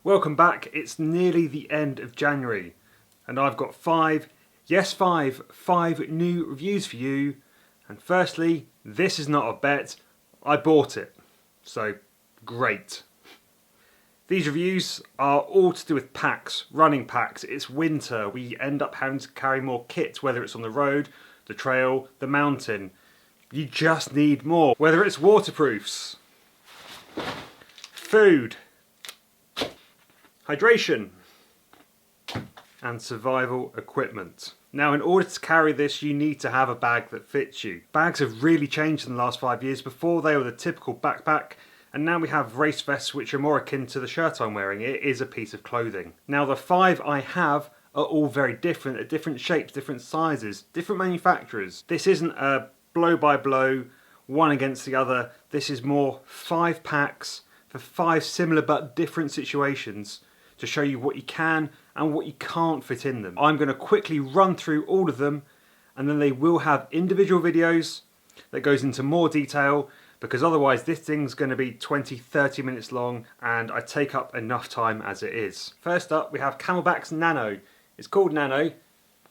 Welcome back. It's nearly the end of January and I've got five new reviews for you. And firstly, this is not a bet, I bought it. So, great. These reviews are all to do with packs, running packs. It's winter, we end up having to carry more kit, whether it's on the road, the trail, the mountain. You just need more. Whether it's waterproofs, food, hydration, and survival equipment. Now, in order to carry this, you need to have a bag that fits you. Bags have really changed in the last 5 years. Before, they were the typical backpack, and now we have race vests which are more akin to the shirt I'm wearing. It is a piece of clothing. Now, the 5 I have are all very different, at different shapes, different sizes, different manufacturers. This isn't a blow by blow, one against the other. This is more 5 packs for 5 similar but different situations to show you what you can and what you can't fit in them. I'm going to quickly run through all of them, and then they will have individual videos that goes into more detail, because otherwise this thing's going to be 20-30 minutes long and I take up enough time as it is. First up, we have CamelBak's Nano. It's called Nano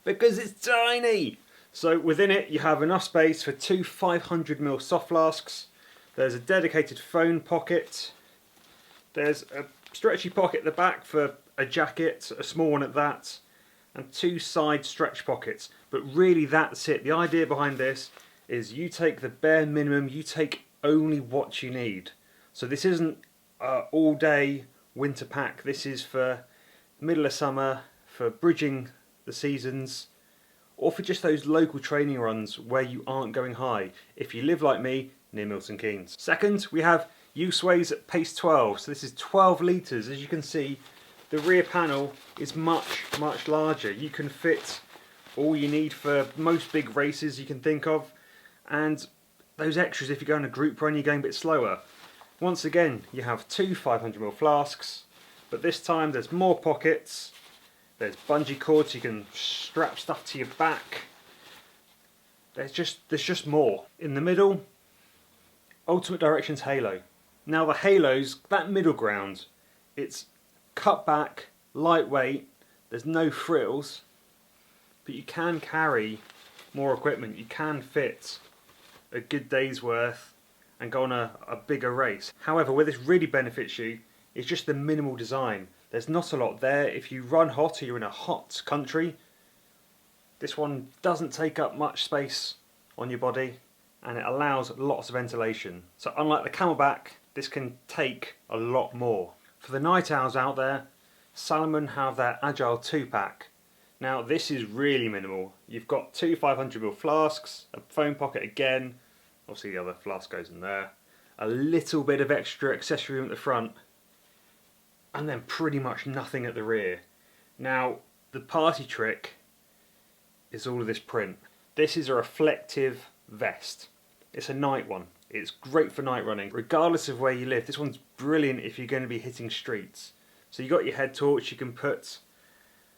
because it's tiny. So within it you have enough space for 2 500ml soft flasks. There's a dedicated phone pocket. There's a stretchy pocket at the back for a jacket, a small one at that, and 2 side stretch pockets. But really that's it. The idea behind this is you take the bare minimum, you take only what you need. So this isn't all day winter pack. This is for middle of summer, for bridging the seasons, or for just those local training runs where you aren't going high, if you live like me near Milton Keynes. Second, we have Usaways Pace 12. So this is 12 litres. As you can see, the rear panel is much larger. You can fit all you need for most big races you can think of, and those extras if you go on a group run, you're going a bit slower. Once again, you have 2 500ml flasks, but this time there's more pockets. There's bungee cords, you can strap stuff to your back. There's just more. In the middle, Ultimate Directions Halo. Now the Halo's that middle ground. It's cut back, lightweight, there's no frills, but you can carry more equipment. You can fit a good day's worth and go on a bigger race. However, where this really benefits you is just the minimal design. There's not a lot there. If you run hot or you're in a hot country, this one doesn't take up much space on your body and it allows lots of ventilation. So unlike the CamelBak, this can take a lot more. For the night owls out there, Salomon have their Agile 2-pack. Now this is really minimal. You've got 2 500ml flasks, a phone pocket again, obviously the other flask goes in there, a little bit of extra accessory room at the front, and then pretty much nothing at the rear. Now the party trick is all of this print. This is a reflective vest. It's a night one. It's great for night running, regardless of where you live. This one's brilliant if you're going to be hitting streets. So you got your head torch, you can put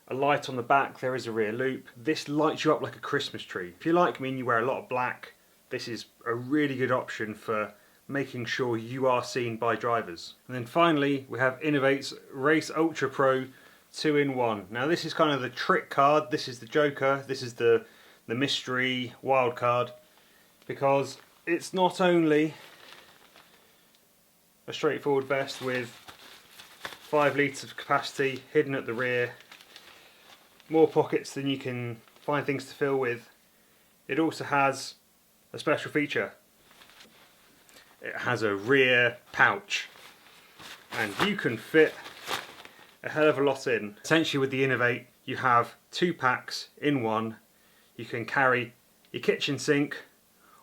a light on the back, there is a rear loop. This lights you up like a Christmas tree. If you're like me and you wear a lot of black, this is a really good option for making sure you are seen by drivers. And then finally, we have Innovate's Race Ultra Pro 2-in-1. Now this is kind of the trick card, this is the joker, this is the mystery wild card, because it's not only a straightforward vest with 5 litres of capacity hidden at the rear, more pockets than you can find things to fill with. It also has a special feature. It has a rear pouch and you can fit a hell of a lot in. Essentially with the Innovate you have 2 packs in one. You can carry your kitchen sink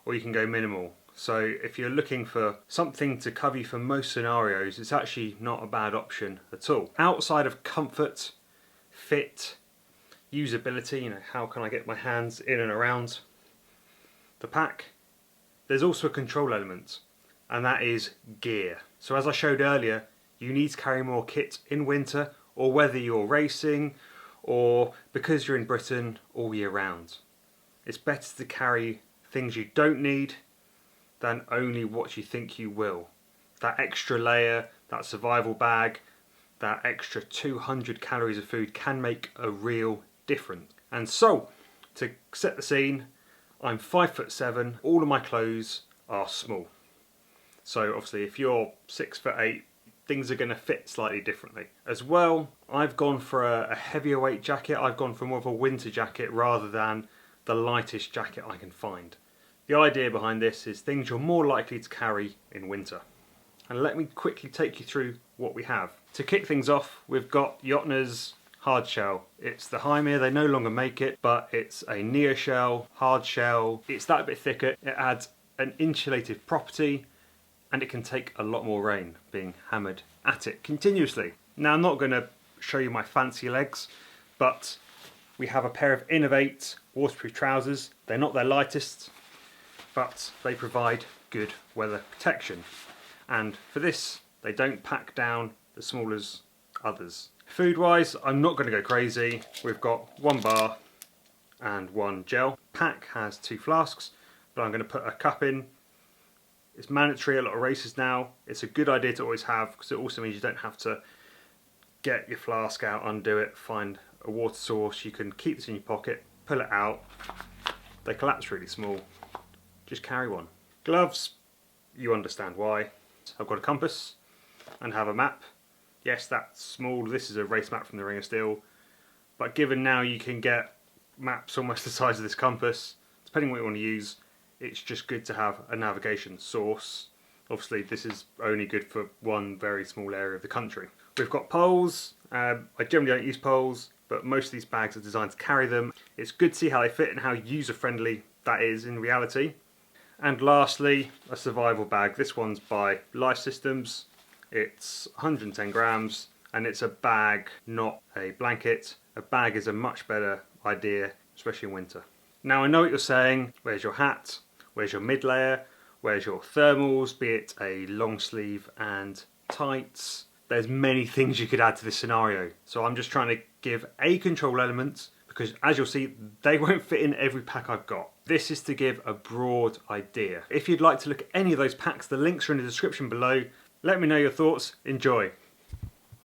or you can go minimal. So if you're looking for something to cover you for most scenarios, it's actually not a bad option at all. Outside of comfort, fit, usability, how can I get my hands in and around the pack, there's also a control element, and that is gear. So as I showed earlier, you need to carry more kit in winter, or whether you're racing or because you're in Britain all year round. It's better to carry things you don't need than only what you think you will. That extra layer, that survival bag, that extra 200 calories of food can make a real difference. And so, to set the scene, I'm 5'7", all of my clothes are small. So obviously if you're 6'8", things are going to fit slightly differently. As well, I've gone for a heavier weight jacket. I've gone for more of a winter jacket rather than the lightest jacket I can find. The idea behind this is things you're more likely to carry in winter. And let me quickly take you through what we have. To kick things off, we've got Jotner's hard shell. It's the Hymir, they no longer make it, but it's a neo shell, hard shell. It's that bit thicker, it adds an insulative property, and it can take a lot more rain being hammered at it continuously. Now I'm not going to show you my fancy legs, but we have a pair of Innovate waterproof trousers. They're not their lightest, but they provide good weather protection. And for this, they don't pack down as small as others. Food wise, I'm not going to go crazy. We've got 1 bar and 1 gel. Pack has 2 flasks, but I'm going to put a cup in. It's mandatory at a lot of races now. It's a good idea to always have, because it also means you don't have to get your flask out, undo it, find a water source. You can keep this in your pocket, pull it out. They collapse really small. Just carry one. Gloves, you understand why. I've got a compass and have a map. Yes, that's small. This is a race map from the Ring of Steel. But given now you can get maps almost the size of this compass, depending on what you want to use, it's just good to have a navigation source. Obviously this is only good for one very small area of the country. We've got poles. I generally don't use poles, but most of these bags are designed to carry them. It's good to see how they fit and how user-friendly that is in reality. And lastly, a survival bag. This one's by Life Systems. It's 110 grams and it's a bag, not a blanket. A bag is a much better idea, especially in winter. Now I know what you're saying, where's your hat? Where's your mid layer? Where's your thermals, be it a long sleeve and tights? There's many things you could add to this scenario. So I'm just trying to give a control element, because as you'll see, they won't fit in every pack I've got. This is to give a broad idea. If you'd like to look at any of those packs, the links are in the description below. Let me know your thoughts. Enjoy.